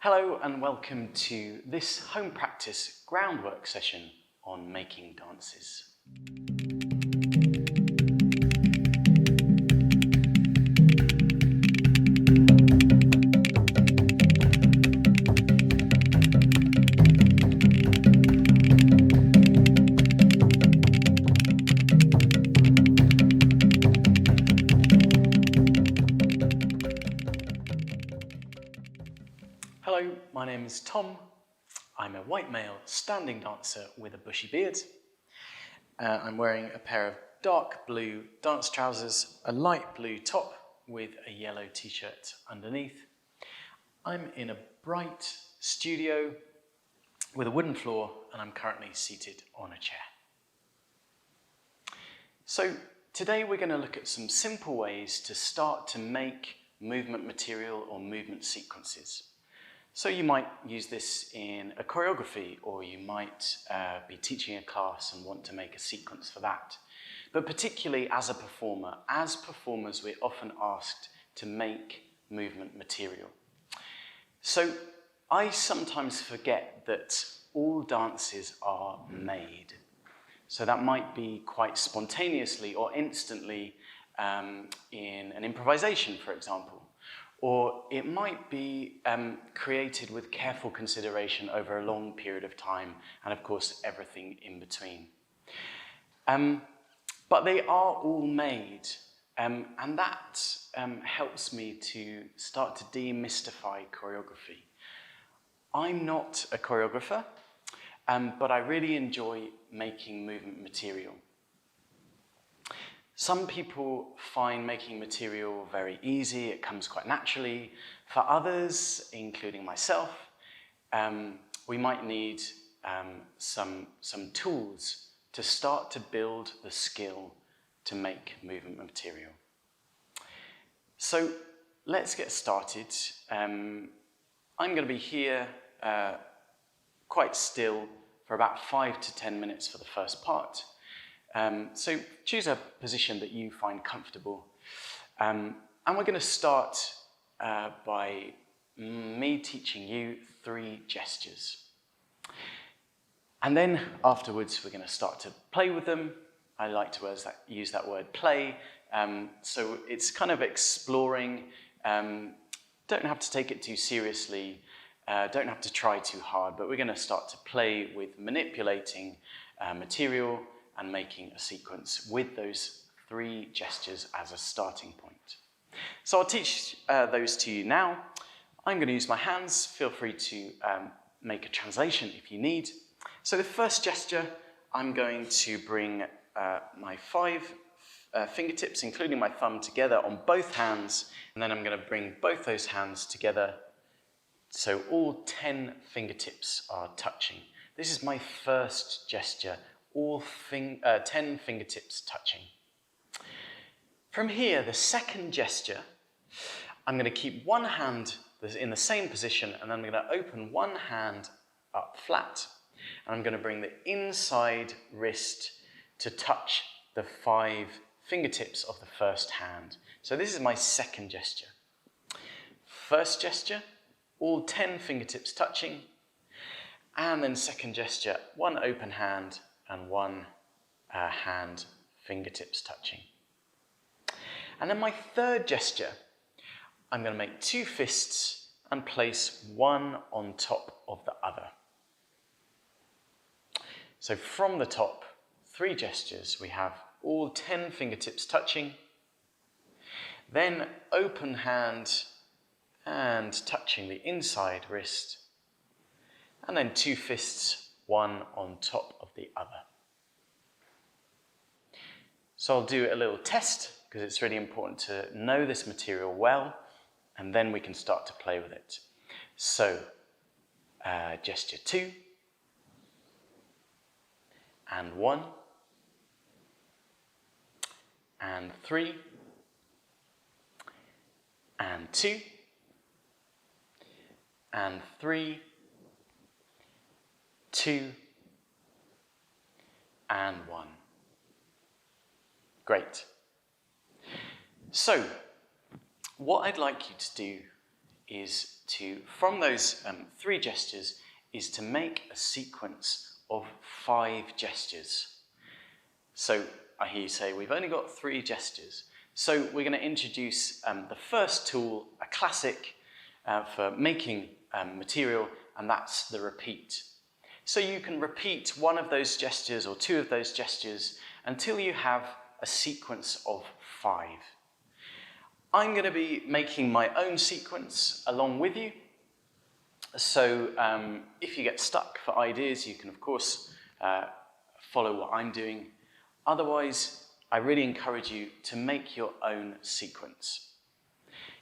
Hello and welcome to this home practice groundwork session on making dances. Hello, my name is Tom. I'm a white male standing dancer with a bushy beard. I'm wearing a pair of dark blue dance trousers, a light blue top with a yellow t-shirt underneath. I'm in a bright studio with a wooden floor and I'm currently seated on a chair. So today we're going to look at some simple ways to start to make movement material or movement sequences. So you might use this in a choreography, or you might be teaching a class and want to make a sequence for that. But particularly as a performer, as performers we're often asked to make movement material. So I sometimes forget that all dances are made. So that might be quite spontaneously or instantly in an improvisation, for example. Or it might be created with careful consideration over a long period of time, and of course everything in between. But they are all made, and that helps me to start to demystify choreography. I'm not a choreographer, but I really enjoy making movement material. Some people find making material very easy, it comes quite naturally. For others, including myself, we might need some tools to start to build the skill to make movement material. So let's get started. I'm going to be here quite still for about 5 to 10 minutes for the first part. So choose a position that you find comfortable. And we're going to start by me teaching you 3 gestures. And then afterwards we're going to start to play with them. I like to use that word play. So it's kind of exploring. Don't have to take it too seriously. Don't have to try too hard, but we're going to start to play with manipulating material and making a sequence with those 3 gestures as a starting point. So I'll teach those to you now. I'm going to use my hands. Feel free to make a translation if you need. So the first gesture, I'm going to bring my 5 fingertips, including my thumb, together on both hands, and then I'm going to bring both those hands together so all 10 fingertips are touching. This is my first gesture. All 10 fingertips touching. From here, the second gesture, I'm going to keep one hand in the same position, and then I'm going to open one hand up flat, and I'm going to bring the inside wrist to touch the 5 fingertips of the first hand. So this is my second gesture. First gesture, all 10 fingertips touching, and then second gesture, one open hand, and one hand, fingertips touching. And then my third gesture, I'm going to make 2 fists and place one on top of the other. So from the top, 3 gestures. We have all 10 fingertips touching, then open hand and touching the inside wrist, and then 2 fists, one on top of the other. So I'll do a little test because it's really important to know this material well, and then we can start to play with it. So gesture 2 and 1 and 3 and 2 and 3, 2 and 1. Great. So what I'd like you to do is to, from those 3 gestures, is to make a sequence of 5 gestures. So I hear you say, we've only got 3 gestures. So we're going to introduce the first tool, a classic for making material, and that's the repeat. So you can repeat one of those gestures or 2 of those gestures until you have a sequence of 5. I'm going to be making my own sequence along with you. So if you get stuck for ideas, you can of course follow what I'm doing. Otherwise, I really encourage you to make your own sequence,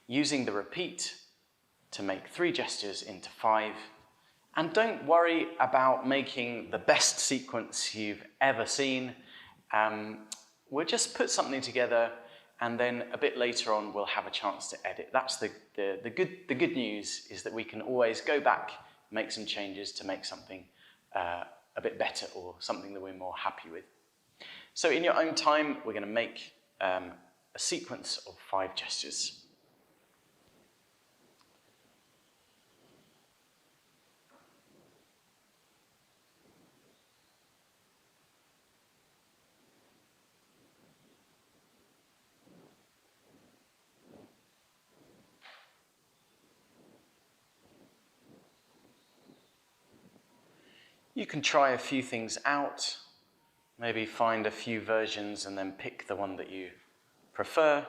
using the repeat to make 3 gestures into 5. And don't worry about making the best sequence you've ever seen. We'll just put something together, and then a bit later on we'll have a chance to edit. That's the good news, is that we can always go back, make some changes to make something a bit better or something that we're more happy with. So in your own time, we're going to make a sequence of 5 gestures. You can try a few things out, maybe find a few versions and then pick the one that you prefer.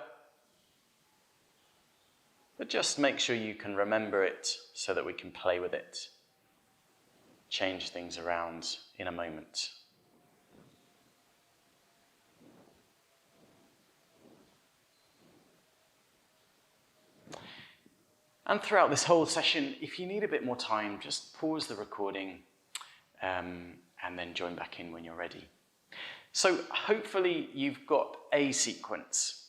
But just make sure you can remember it so that we can play with it, change things around in a moment. And throughout this whole session, if you need a bit more time, just pause the recording and then join back in when you're ready. So hopefully you've got a sequence.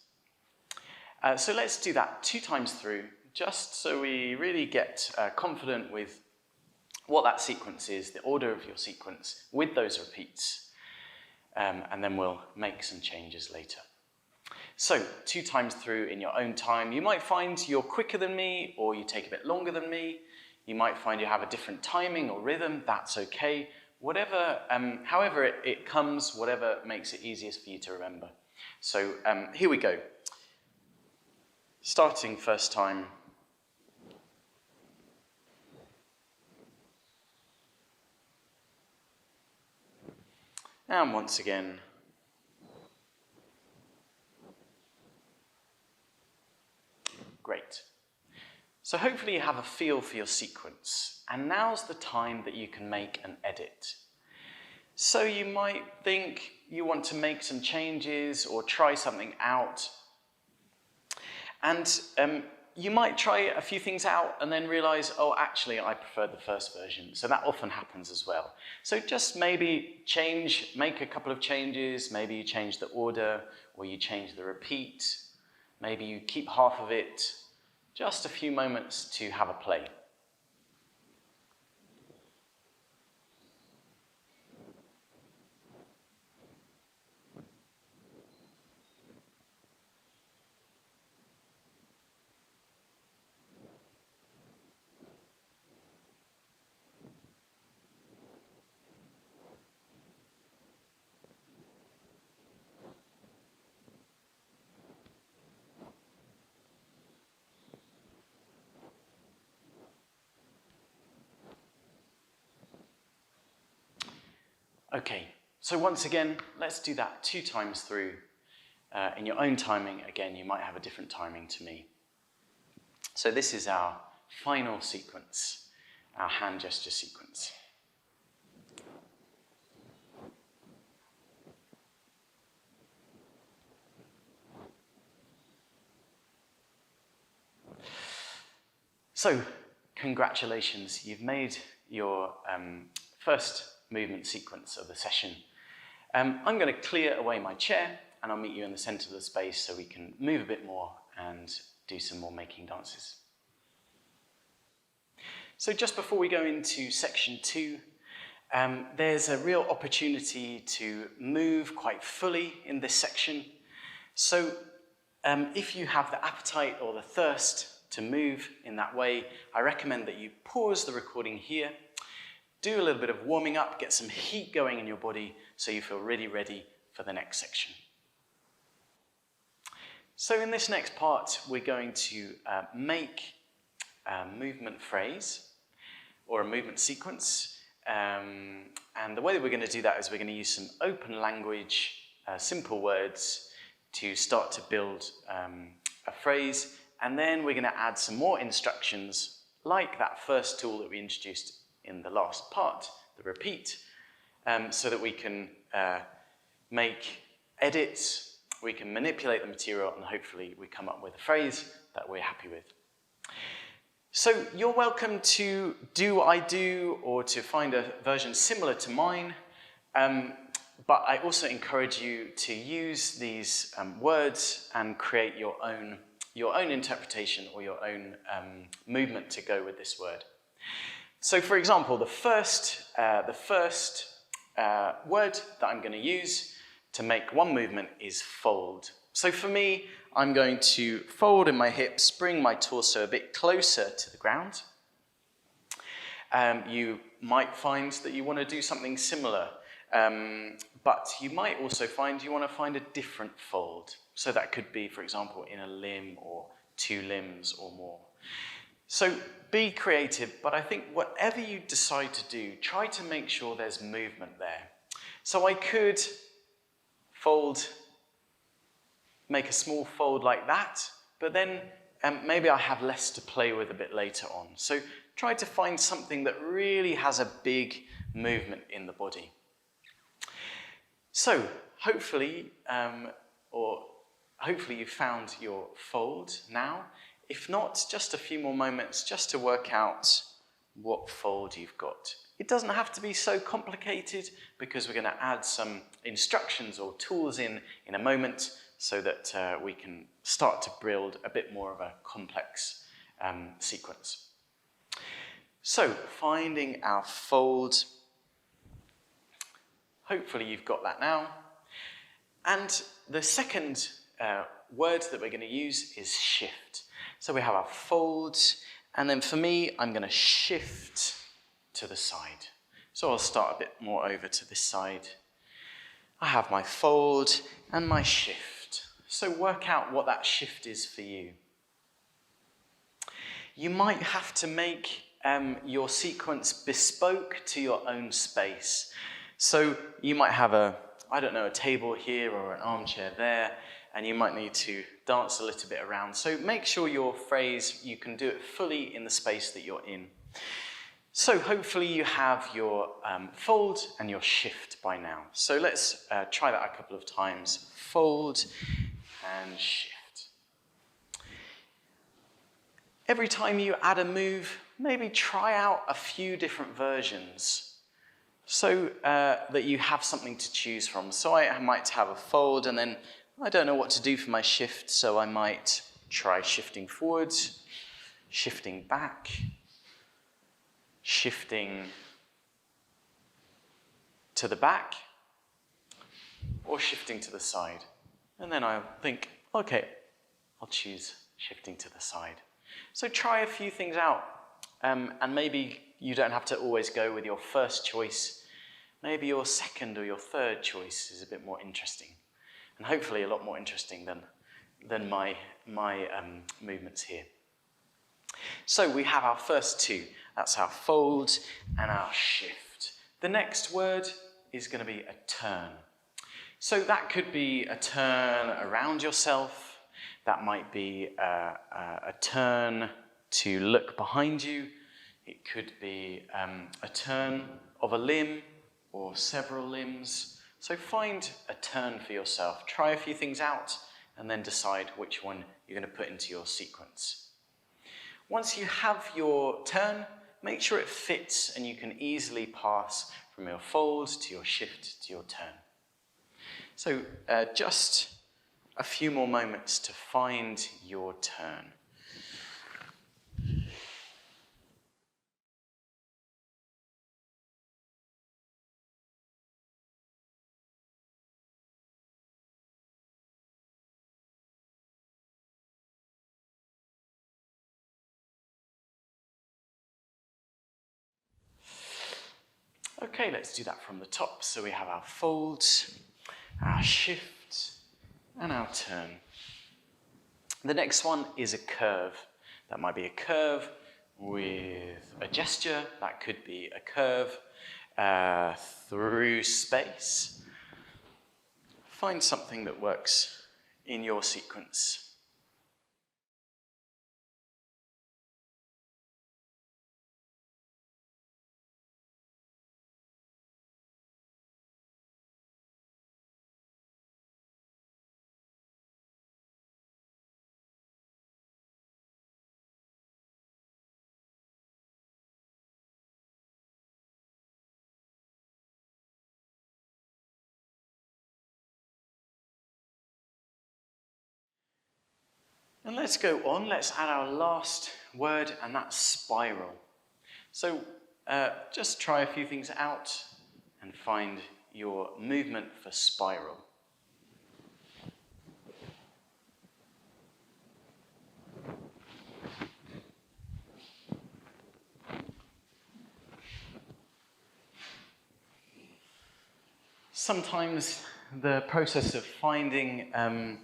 So let's do that 2 times through, just so we really get confident with what that sequence is, the order of your sequence, with those repeats. And then we'll make some changes later. So 2 times through in your own time. You might find you're quicker than me, or you take a bit longer than me. You might find you have a different timing or rhythm. That's okay. Whatever, however it comes, whatever makes it easiest for you to remember. So here we go. Starting first time. And once again. Great. So hopefully you have a feel for your sequence, and now's the time that you can make an edit. So you might think you want to make some changes or try something out, and you might try a few things out and then realize, oh, actually I prefer the first version. So that often happens as well. So just maybe make a couple of changes. Maybe you change the order, or you change the repeat. Maybe you keep half of it. Just a few moments to have a play. Okay, so once again, let's do that 2 times through. In your own timing, again, you might have a different timing to me. So this is our final sequence, our hand gesture sequence. So, congratulations, you've made your first movement sequence of the session. I'm going to clear away my chair, and I'll meet you in the center of the space so we can move a bit more and do some more making dances. So just before we go into section 2, there's a real opportunity to move quite fully in this section. So if you have the appetite or the thirst to move in that way, I recommend that you pause the recording here, do a little bit of warming up, get some heat going in your body so you feel really ready for the next section. So in this next part, we're going to make a movement phrase or a movement sequence. And the way that we're going to do that is we're going to use some open language, simple words to start to build a phrase. And then we're going to add some more instructions like that first tool that we introduced in the last part, the repeat, so that we can make edits, we can manipulate the material, and hopefully we come up with a phrase that we're happy with. So you're welcome to do what I do or to find a version similar to mine, but I also encourage you to use these words and create your own interpretation or your own movement to go with this word. So for example, the first word that I'm going to use to make one movement is fold. So for me, I'm going to fold in my hips, bring my torso a bit closer to the ground. You might find that you want to do something similar, but you might also find you want to find a different fold. So that could be, for example, in a limb or two limbs or more. So be creative, but I think whatever you decide to do, try to make sure there's movement there. So I could fold, make a small fold like that, but then maybe I have less to play with a bit later on. So try to find something that really has a big movement in the body. So hopefully you've found your fold now. If not, just a few more moments just to work out what fold you've got. It doesn't have to be so complicated because we're going to add some instructions or tools in a moment so that we can start to build a bit more of a complex sequence. So, finding our fold. Hopefully you've got that now. And the second word that we're going to use is shift. So we have our fold, and then for me, I'm going to shift to the side. So I'll start a bit more over to this side. I have my fold and my shift. So work out what that shift is for you. You might have to make your sequence bespoke to your own space. So you might have a table here or an armchair there, and you might need to dance a little bit around. So make sure your phrase, you can do it fully in the space that you're in. So hopefully you have your fold and your shift by now. So let's try that a couple of times. Fold and shift. Every time you add a move, maybe try out a few different versions so that you have something to choose from. So I might have a fold and then I don't know what to do for my shift, so I might try shifting forwards, shifting back, shifting to the back, or shifting to the side. And then I'll think, okay, I'll choose shifting to the side. So try a few things out, and maybe you don't have to always go with your first choice. Maybe your second or your third choice is a bit more interesting. And hopefully a lot more interesting than my movements here. So we have our first two. That's our fold and our shift. The next word is going to be a turn. So that could be a turn around yourself. That might be a turn to look behind you. It could be a turn of a limb or several limbs. So find a turn for yourself. Try a few things out and then decide which one you're going to put into your sequence. Once you have your turn, make sure it fits and you can easily pass from your fold to your shift to your turn. So just a few more moments to find your turn. Okay, let's do that from the top. So we have our fold, our shift, and our turn. The next one is a curve. That might be a curve with a gesture. That could be a curve through space. Find something that works in your sequence. And let's go on, let's add our last word, and that's spiral. So just try a few things out and find your movement for spiral. Sometimes the process of finding a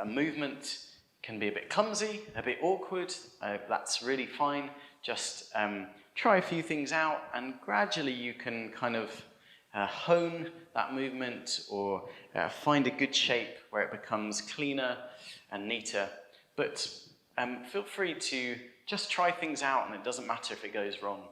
movement can be a bit clumsy, a bit awkward. That's really fine. Just try a few things out, and gradually you can kind of hone that movement, or find a good shape where it becomes cleaner and neater. But feel free to just try things out, and it doesn't matter if it goes wrong.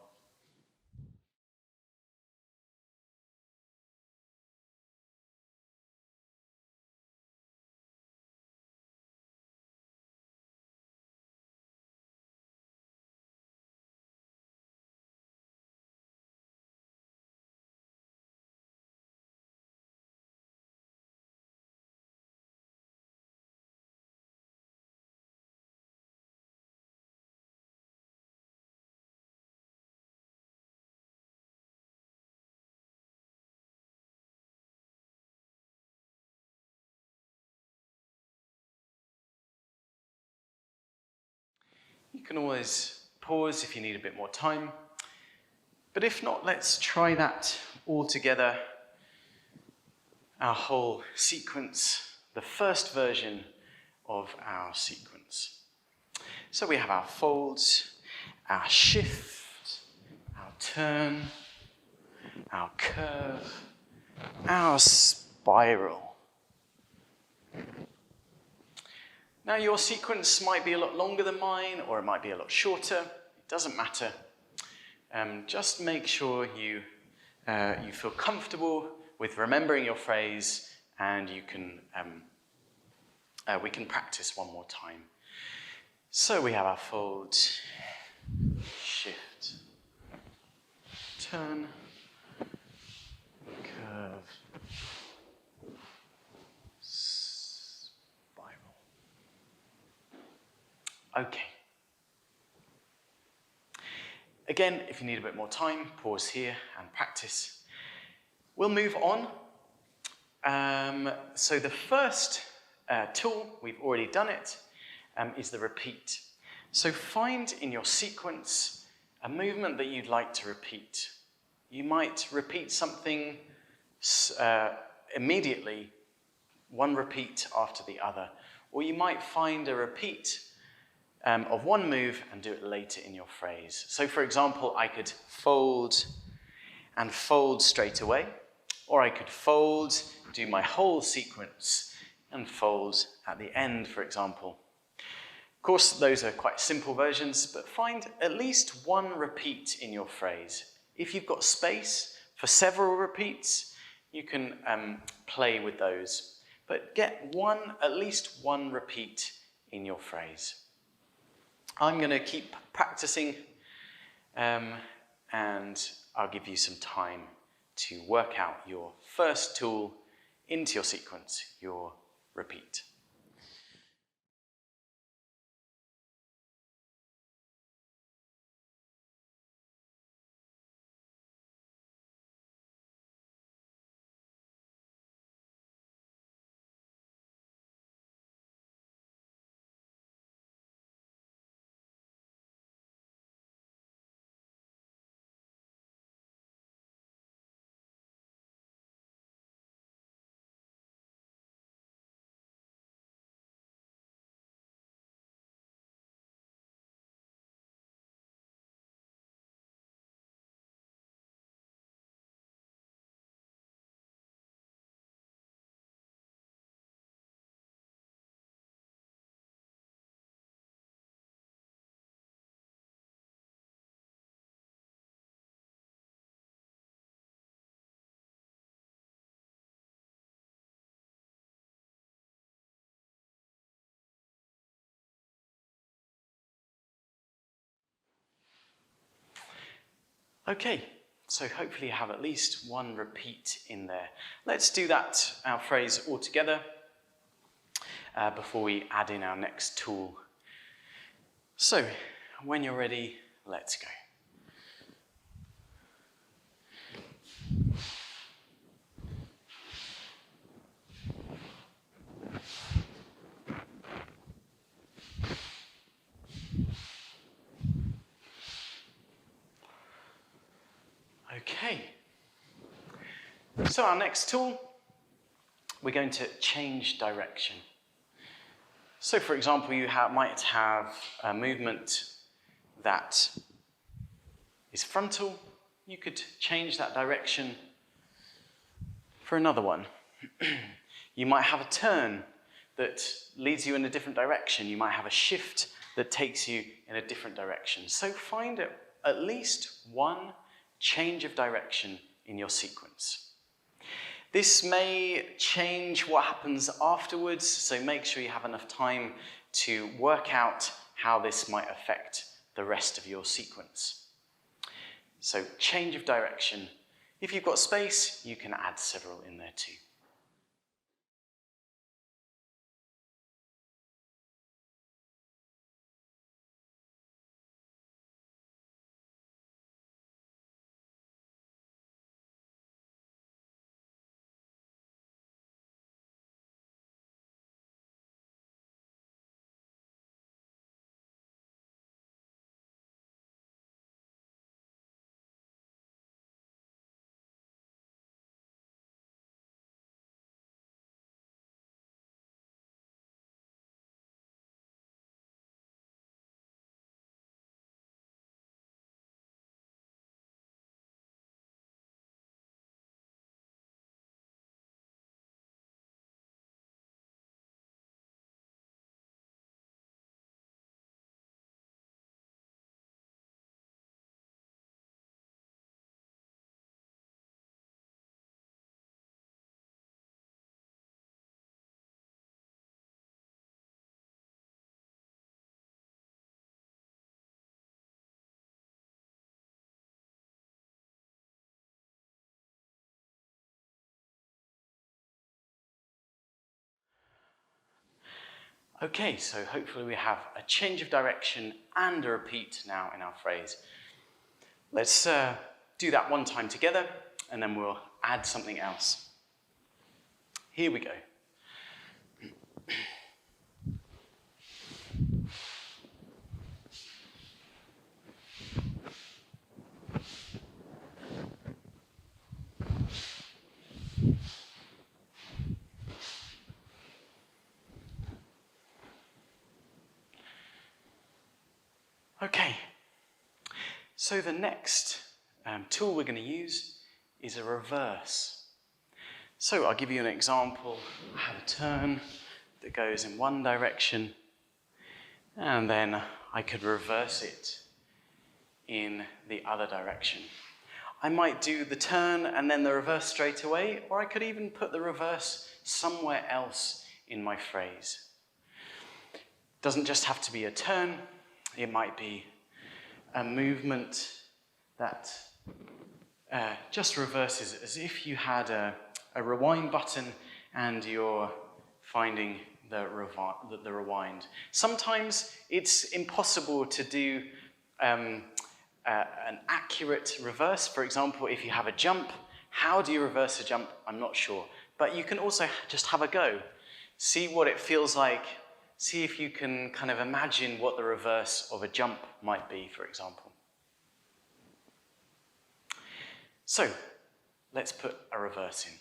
You can always pause if you need a bit more time. But if not, let's try that all together. Our whole sequence, the first version of our sequence. So we have our folds, our shift, our turn, our curve, our spiral. Now your sequence might be a lot longer than mine, or it might be a lot shorter. It doesn't matter. Just make sure you feel comfortable with remembering your phrase, and you can we can practice one more time. So we have our fold, shift, turn, curve, spiral. Okay. Again, if you need a bit more time, pause here and practice. We'll move on. So the first tool, we've already done it, is the repeat. So find in your sequence a movement that you'd like to repeat. You might repeat something immediately, one repeat after the other, or you might find a repeat of one move and do it later in your phrase. So for example, I could fold and fold straight away, or I could fold, do my whole sequence, and fold at the end, for example. Of course, those are quite simple versions, but find at least one repeat in your phrase. If you've got space for several repeats, you can play with those. But get at least one repeat in your phrase. I'm going to keep practicing, and I'll give you some time to work out your first tool into your sequence, your repeat. Okay, so hopefully you have at least one repeat in there. Let's do that, our phrase all together, before we add in our next tool. So, when you're ready, let's go. Okay, so our next tool, we're going to change direction. So for example, you might have a movement that is frontal. You could change that direction for another one. You might have a turn that leads you in a different direction. You might have a shift that takes you in a different direction. So find at least one change of direction in your sequence. This may change what happens afterwards, so make sure you have enough time to work out how this might affect the rest of your sequence. So change of direction. If you've got space, you can add several in there too. Okay, so hopefully we have a change of direction and a repeat now in our phrase. Let's do that one time together, and then we'll add something else. Here we go. Okay, so the next tool we're going to use is a reverse. So I'll give you an example. I have a turn that goes in one direction, and then I could reverse it in the other direction. I might do the turn and then the reverse straight away, or I could even put the reverse somewhere else in my phrase. It doesn't just have to be a turn. It might be a movement that just reverses, as if you had a rewind button and you're finding the rewind. Sometimes it's impossible to do an accurate reverse. For example, if you have a jump, how do you reverse a jump? I'm not sure. But you can also just have a go. See what it feels like. See if you can kind of imagine what the reverse of a jump might be, for example. So, let's put a reverse in.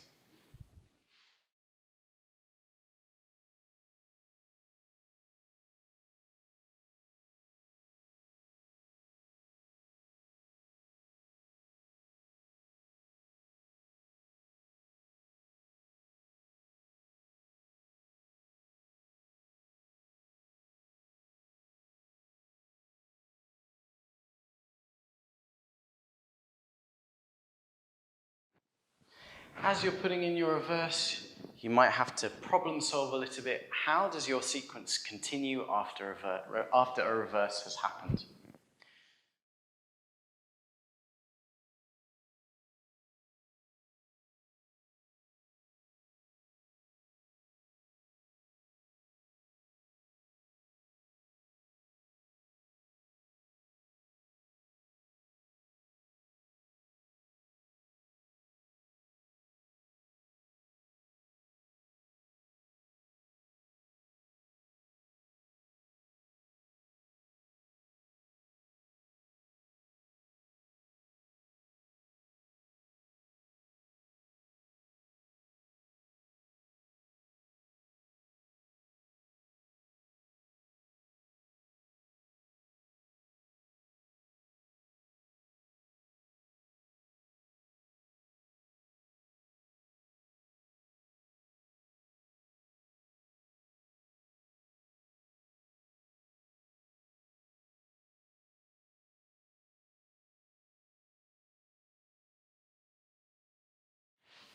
As you're putting in your reverse, you might have to problem solve a little bit. How does your sequence continue after a reverse has happened?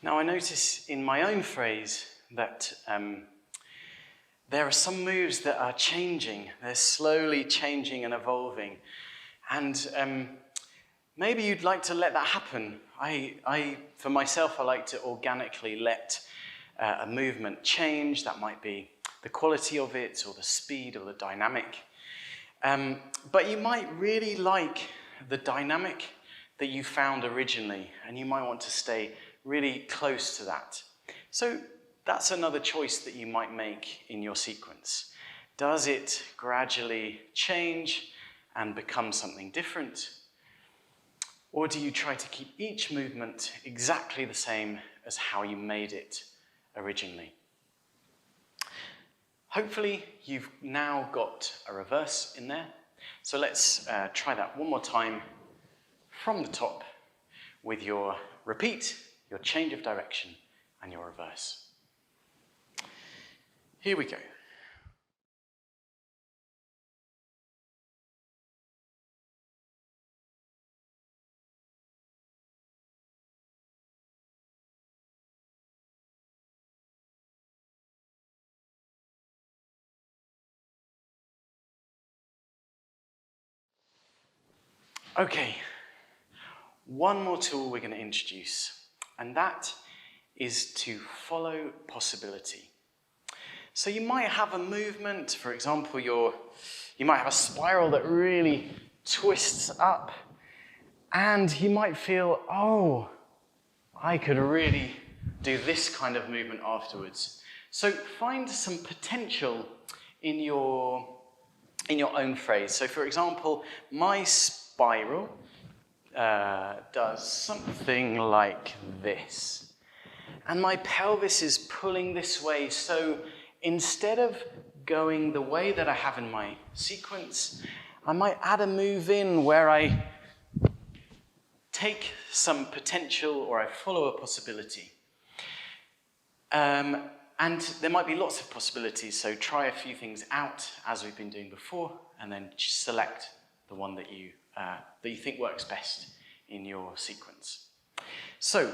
Now I notice in my own phrase that there are some moves that are changing. They're slowly changing and evolving. And maybe you'd like to let that happen. For myself, I like to organically let a movement change. That might be the quality of it, or the speed, or the dynamic. But you might really like the dynamic that you found originally, and you might want to stay really close to that. So that's another choice that you might make in your sequence. Does it gradually change and become something different? Or do you try to keep each movement exactly the same as how you made it originally? Hopefully you've now got a reverse in there. So let's try that one more time from the top with your repeat, your change of direction, and your reverse. Here we go. Okay, one more tool we're going to introduce, and that is to follow possibility. So you might have a movement, for example, you might have a spiral that really twists up, and you might feel, oh, I could really do this kind of movement afterwards. So find some potential in your own phrase. So for example, my spiral does something like this. And my pelvis is pulling this way, so instead of going the way that I have in my sequence, I might add a move in where I take some potential, or I follow a possibility. And there might be lots of possibilities, so try a few things out as we've been doing before, and then select the one that you think works best in your sequence. So,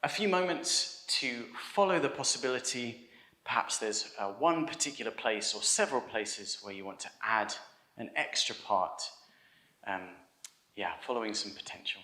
a few moments to follow the possibility. Perhaps there's one particular place or several places where you want to add an extra part. Following some potential.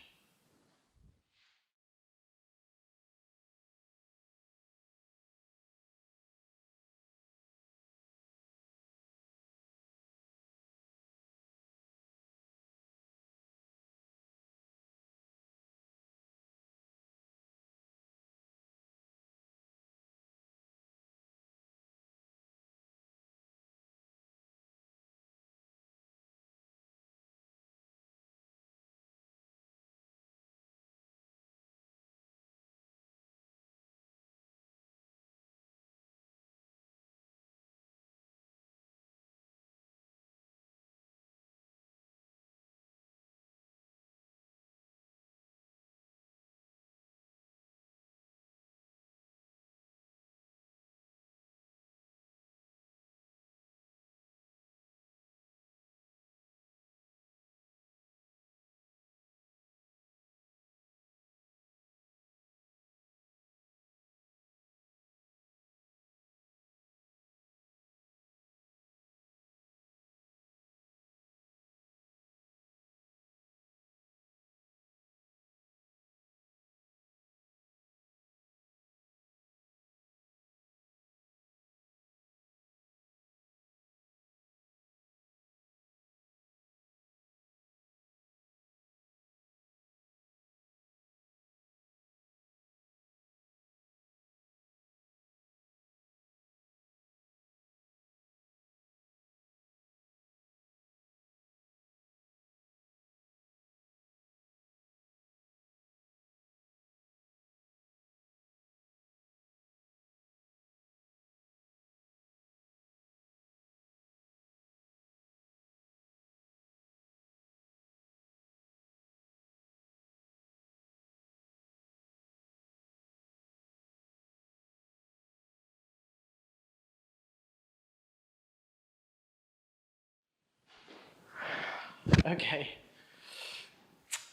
Okay,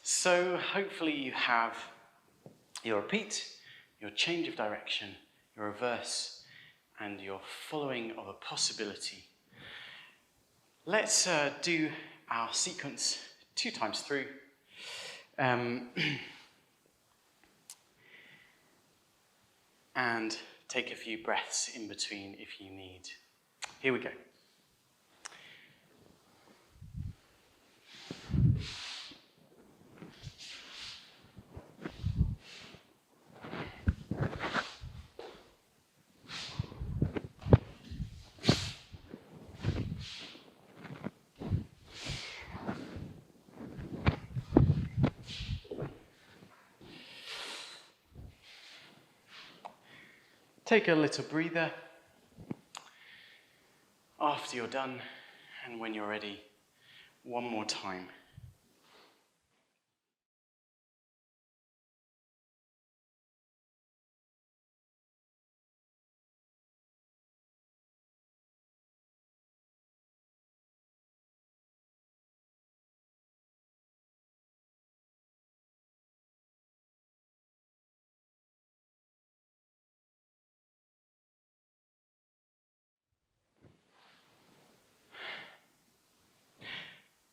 so hopefully you have your repeat, your change of direction, your reverse, and your following of a possibility. Let's do our sequence 2 times through. And take a few breaths in between if you need. Here we go. Take a little breather after you're done, and when you're ready, one more time.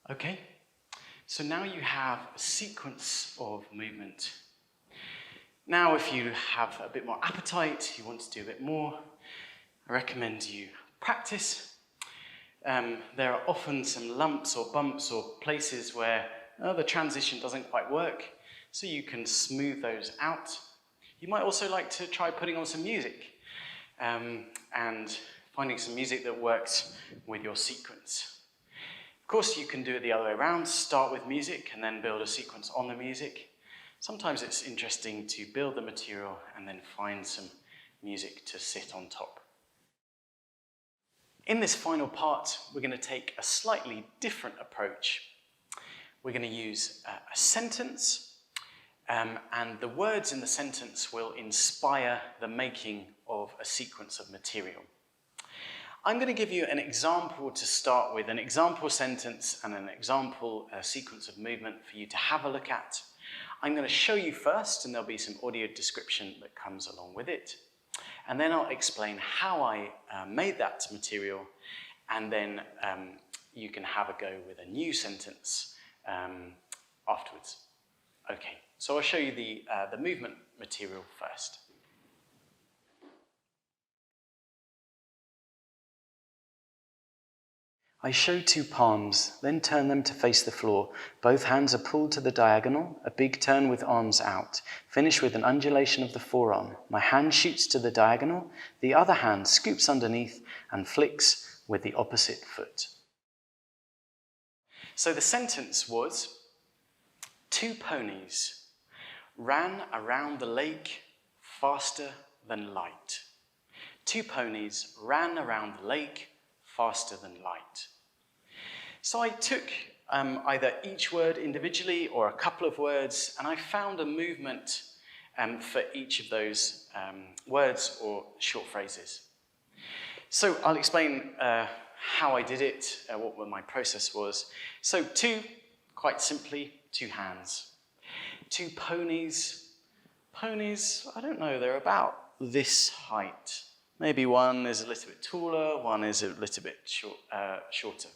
Okay, so now you have a sequence of movement. Now, if you have a bit more appetite, you want to do a bit more, I recommend you practice. There are often some lumps or bumps or places where the transition doesn't quite work, so you can smooth those out. You might also like to try putting on some music and finding some music that works with your sequence. Of course, you can do it the other way around, start with music and then build a sequence on the music. Sometimes it's interesting to build the material and then find some music to sit on top. In this final part, we're going to take a slightly different approach. We're going to use a sentence, and the words in the sentence will inspire the making of a sequence of material. I'm going to give you an example to start with, an example sentence and an example sequence of movement for you to have a look at. I'm going to show you first, and there'll be some audio description that comes along with it. And then I'll explain how I made that material, and then you can have a go with a new sentence afterwards. Okay, so I'll show you the movement material first. I show 2 palms, then turn them to face the floor. Both hands are pulled to the diagonal, a big turn with arms out. Finish with an undulation of the forearm. My hand shoots to the diagonal, the other hand scoops underneath and flicks with the opposite foot. So the sentence was, 2 ponies ran around the lake faster than light. 2 ponies ran around the lake faster than light. So I took either each word individually or a couple of words, and I found a movement for each of those words or short phrases. So I'll explain how I did it, what my process was. So 2, quite simply, 2 hands. 2 ponies. Ponies, I don't know, they're about this height. Maybe one is a little bit taller, one is a little bit shorter.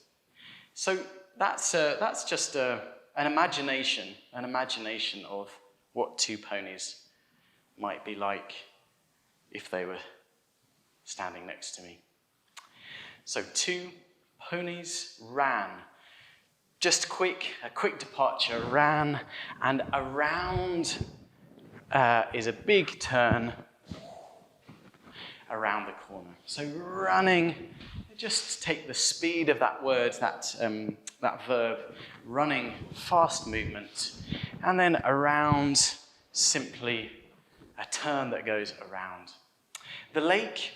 So that's just an imagination of what 2 ponies might be like if they were standing next to me. So 2 ponies ran. Just a quick departure, ran, and around is a big turn around the corner. So running, just take the speed of that word, that verb, running, fast movement, and then around, simply a turn that goes around. The lake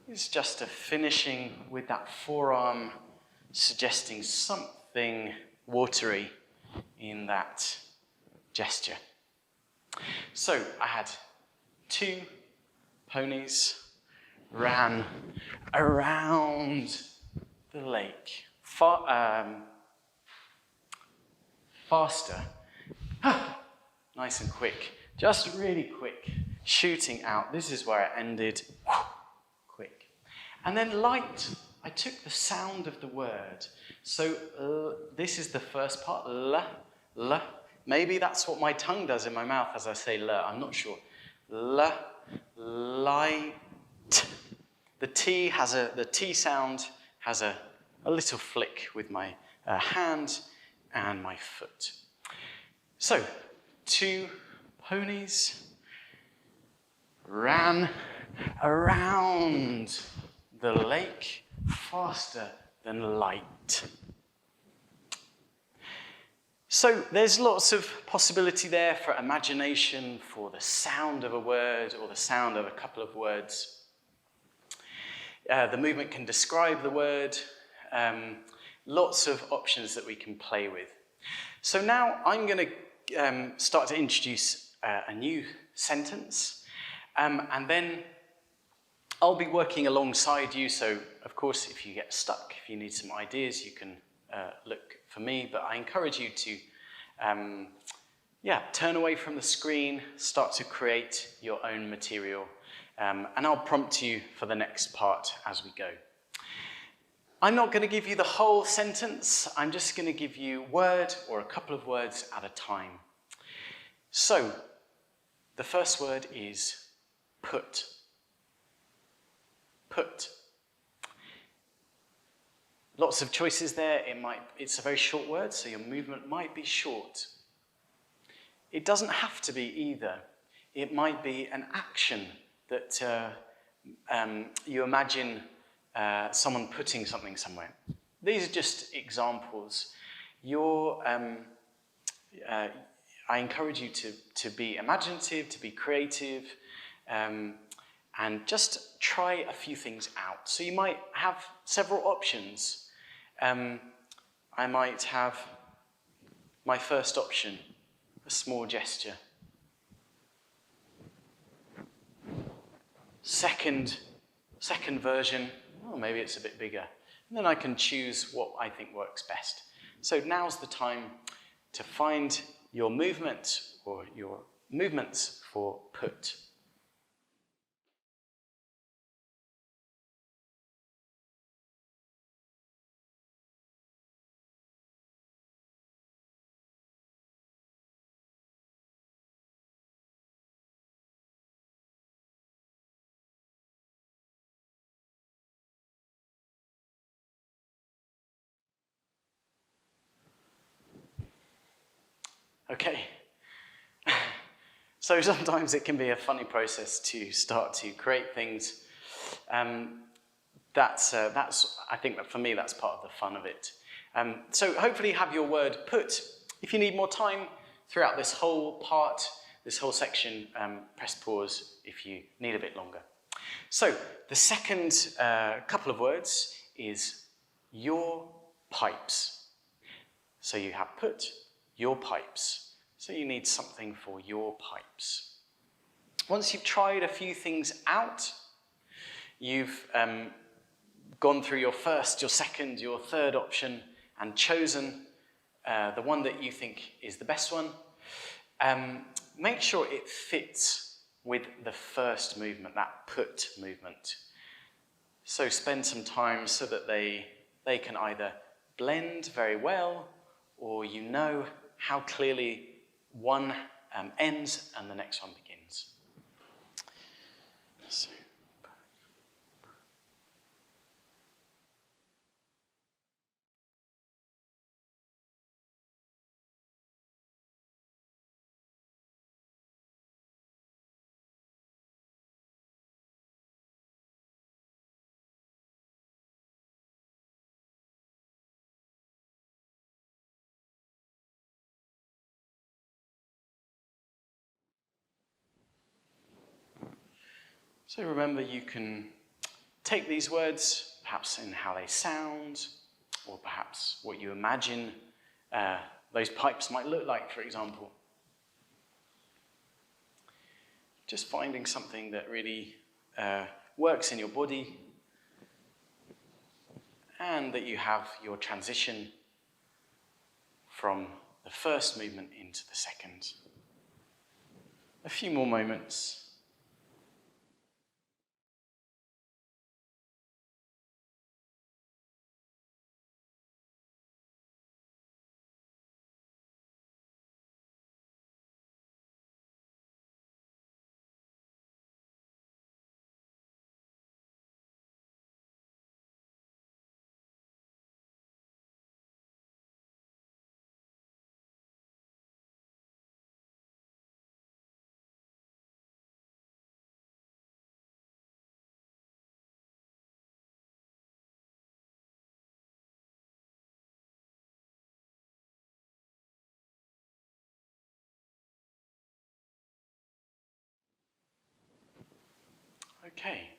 is just a finishing with that forearm, suggesting something watery in that gesture. So I had 2 ponies ran around the lake faster, nice and quick, just really quick, shooting out. This is where it ended. Quick. And then light, I took the sound of the word. So this is the first part, l. Maybe that's what my tongue does in my mouth as I say l, I'm not sure. L, light. The T sound has a little flick with my hand and my foot. So, 2 ponies ran around the lake faster than light. So there's lots of possibility there for imagination, for the sound of a word or the sound of a couple of words. The movement can describe the word. Lots of options that we can play with. So now I'm going to start to introduce a new sentence, and then I'll be working alongside you. So, of course, if you get stuck, if you need some ideas, you can look for me. But I encourage you to, turn away from the screen, start to create your own material, and I'll prompt you for the next part as we go. I'm not going to give you the whole sentence. I'm just going to give you a word or a couple of words at a time. So, the first word is put. Put. Lots of choices there. It's a very short word, so your movement might be short. It doesn't have to be either. It might be an action that you imagine someone putting something somewhere. These are just examples. I encourage you to be imaginative, to be creative, and just try a few things out. So you might have several options. I might have my first option, a small gesture. Second version, maybe it's a bit bigger. And then I can choose what I think works best. So now's the time to find your movement or your movements for put. Okay. So sometimes it can be a funny process to start to create things. That's I think that for me, that's part of the fun of it. So hopefully you have your word put. If you need more time throughout this whole part, this whole section, press pause if you need a bit longer. So the second couple of words is your pipes. So you have put, your pipes. So you need something for your pipes. Once you've tried a few things out, you've gone through your first, your second, your third option and chosen the one that you think is the best one, make sure it fits with the first movement, that put movement. So spend some time so that they can either blend very well, or you know how clearly one ends and the next one begins. So remember, you can take these words, perhaps in how they sound, or perhaps what you imagine those pipes might look like, for example. Just finding something that really works in your body, and that you have your transition from the first movement into the second. A few more moments. Okay,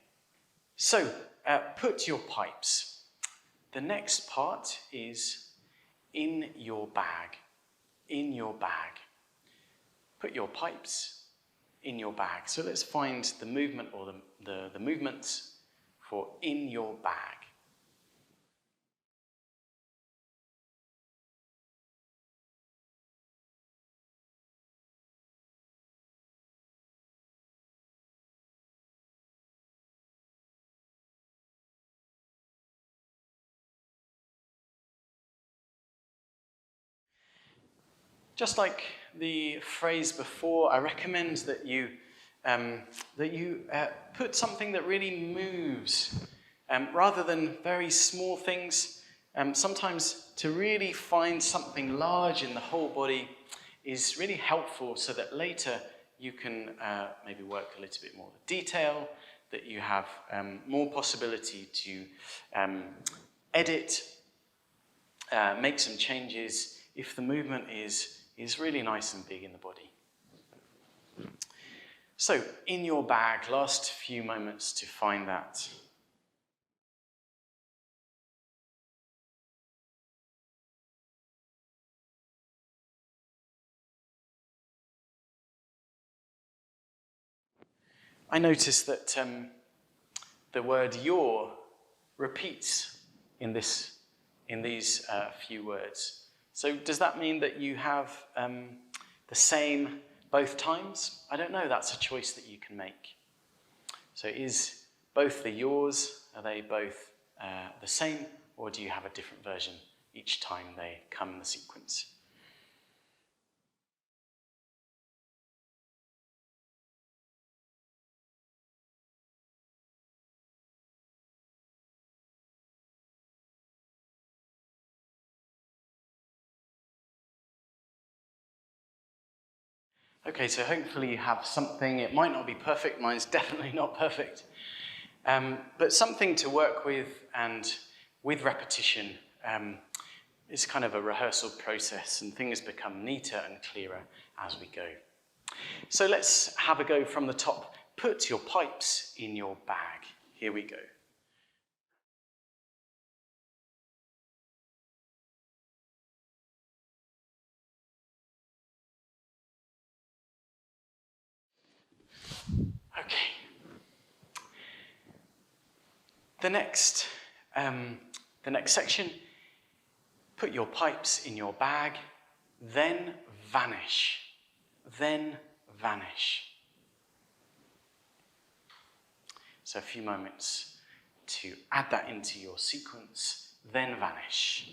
so put your pipes. The next part is in your bag. In your bag. Put your pipes in your bag. So let's find the movement or the movements for in your bag. Just like the phrase before, I recommend that you put something that really moves, rather than very small things. Sometimes to really find something large in the whole body is really helpful, so that later you can maybe work a little bit more with detail, that you have more possibility to edit, make some changes if the movement is really nice and big in the body. So, in your bag, last few moments to find that. I noticed that the word your repeats in these few words. So does that mean that you have the same both times? I don't know, that's a choice that you can make. So is both the yours, are they both the same, or do you have a different version each time they come in the sequence? Okay, so hopefully you have something. It might not be perfect, mine's definitely not perfect, but something to work with, and with repetition, it's kind of a rehearsal process, and things become neater and clearer as we go. So let's have a go from the top. Put your pipes in your bag. Here we go. Okay. The next section, put your pipes in your bag, then vanish. Then vanish. So a few moments to add that into your sequence, then vanish.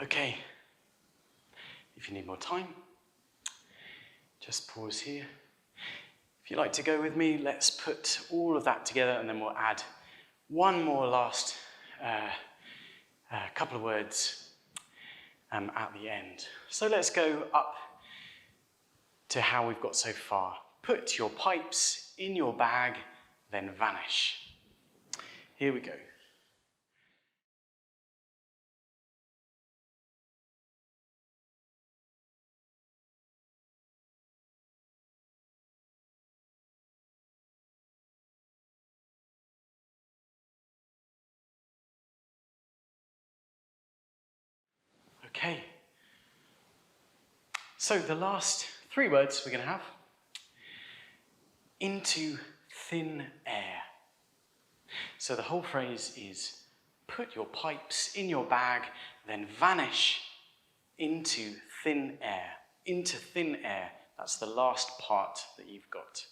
Okay, if you need more time, just pause here. If you'd like to go with me, let's put all of that together, and then we'll add one more last couple of words at the end. So let's go up to how we've got so far. Put your pipes in your bag, then vanish. Here we go. Okay. So the last 3 words we're going to have. Into thin air. So the whole phrase is, put your pipes in your bag, then vanish into thin air. Into thin air. That's the last part that you've got.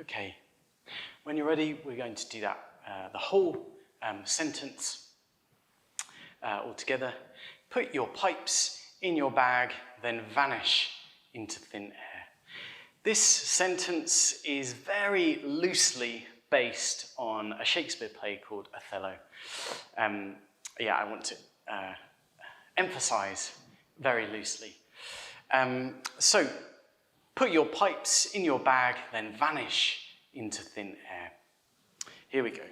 Okay. When you're ready, we're going to do that, the whole sentence all together. Put your pipes in your bag, then vanish into thin air. This sentence is very loosely based on a Shakespeare play called Othello. I want to emphasize very loosely. So, put your pipes in your bag, then vanish into thin air. Here we go.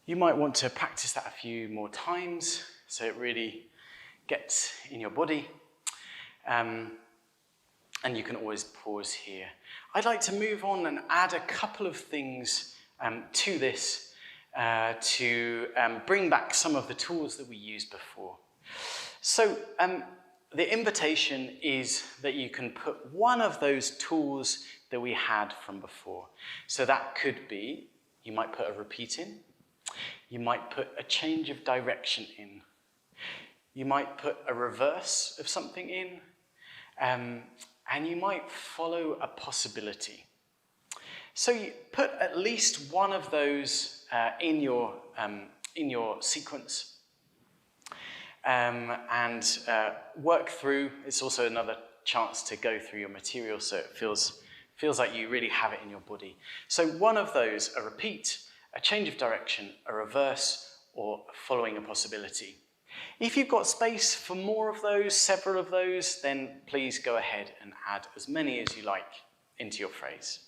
You might want to practice that a few more times so it really gets in your body. And you can always pause here. I'd like to move on and add a couple of things to this to bring back some of the tools that we used before. So the invitation is that you can put one of those tools that we had from before. So that could be, you might put a repeat in, you might put a change of direction in, you might put a reverse of something in, and you might follow a possibility. So you put at least one of those in your sequence and work through. It's also another chance to go through your material so it feels like you really have it in your body. So one of those, a repeat, a change of direction, a reverse, or following a possibility. If you've got space for more of those, several of those, then please go ahead and add as many as you like into your phrase.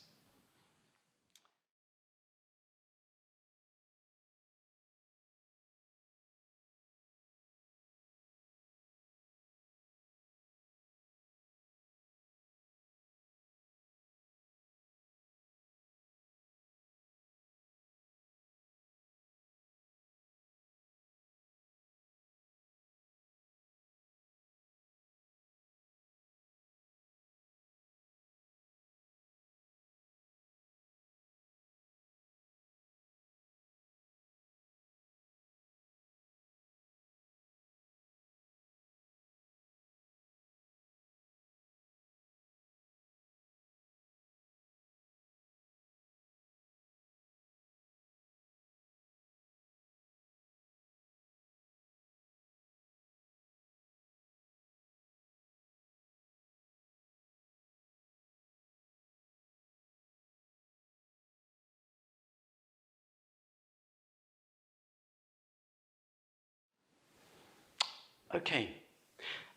Okay,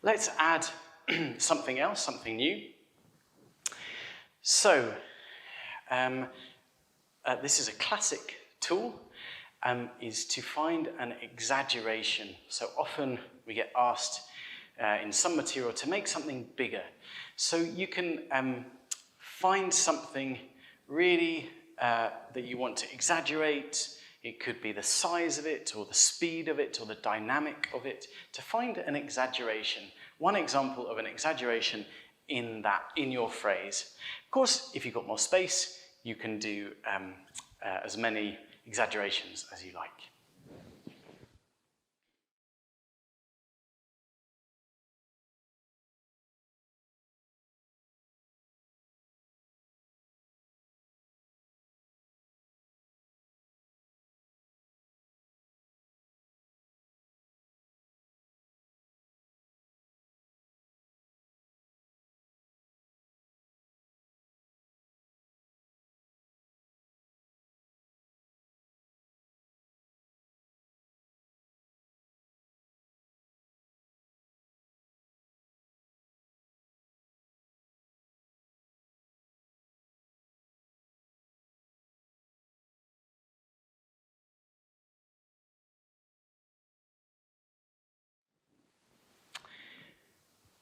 let's add something else, something new. So, this is a classic tool, is to find an exaggeration. So often we get asked in some material to make something bigger. So you can find something really that you want to exaggerate. It could be the size of it, or the speed of it, or the dynamic of it, to find an exaggeration. One example of an exaggeration in your phrase. Of course, if you've got more space, you can do as many exaggerations as you like.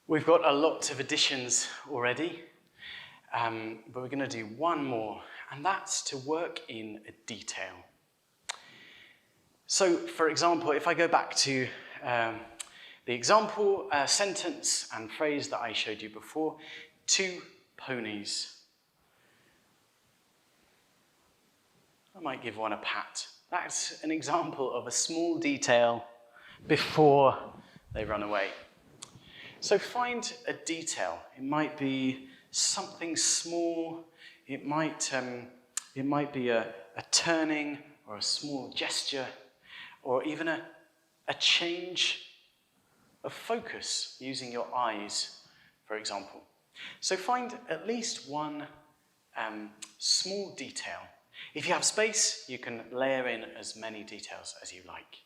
We've got a lot of additions already, but we're going to do one more, and that's to work in a detail. So, for example, if I go back to the example sentence and phrase that I showed you before, 2 ponies. I might give one a pat. That's an example of a small detail before they run away. So find a detail. It might be something small. It might be a turning or a small gesture, or even a change of focus using your eyes, for example. So find at least one small detail. If you have space, you can layer in as many details as you like.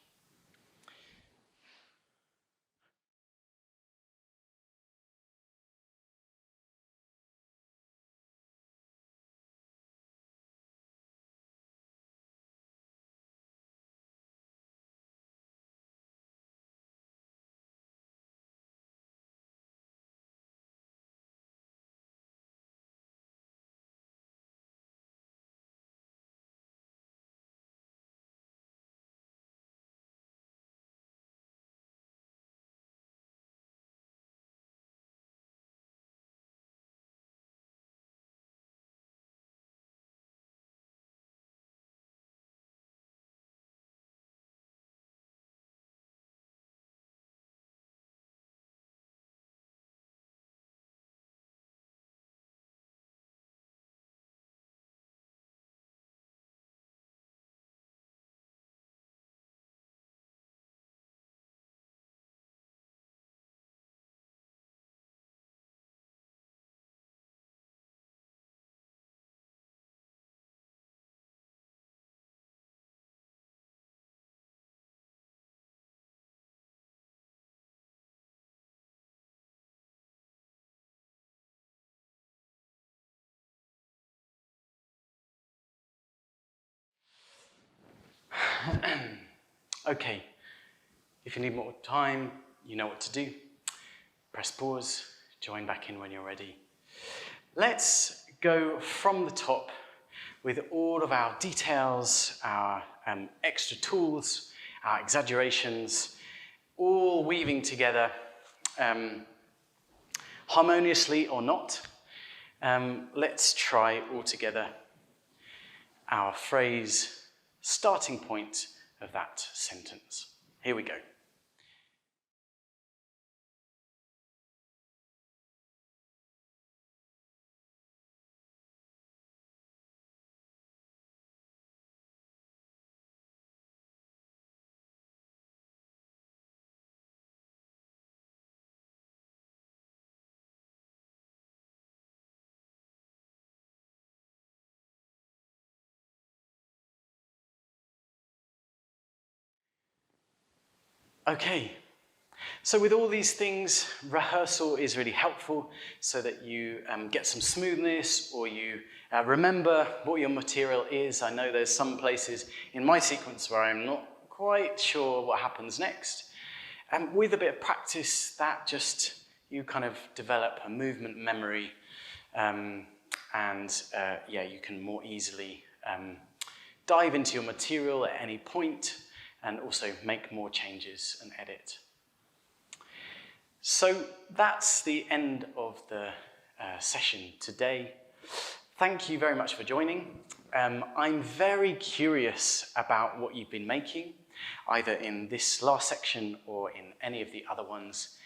Okay, if you need more time, you know what to do. Press pause, join back in when you're ready. Let's go from the top with all of our details, our extra tools, our exaggerations, all weaving together harmoniously or not. Let's try all together our phrase starting point of that sentence. Here we go. Okay, So with all these things, rehearsal is really helpful so that you get some smoothness, or you remember what your material is. I know there's some places in my sequence where I'm not quite sure what happens next. And with a bit of practice, that just, you kind of develop a movement memory, yeah, you can more easily dive into your material at any point and also make more changes and edit. So that's the end of the session today. Thank you very much for joining. I'm very curious about what you've been making, either in this last section or in any of the other ones.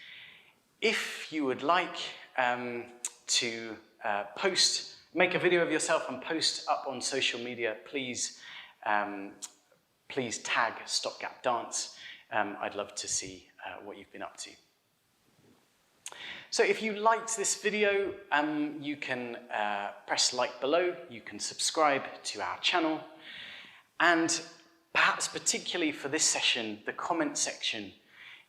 If you would like to make a video of yourself and post up on social media, please tag Stopgap Dance. I'd love to see what you've been up to. So if you liked this video, you can press like below, you can subscribe to our channel, and perhaps particularly for this session, the comment section.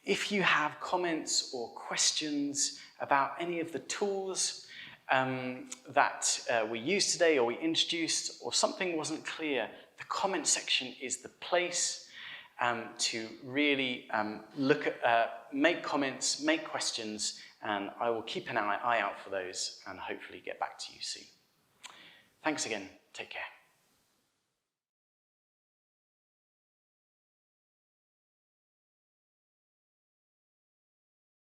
If you have comments or questions about any of the tools that we used today or we introduced, or something wasn't clear, the comment section is the place to really make comments, make questions, and I will keep an eye out for those and hopefully get back to you soon. Thanks again. Take care.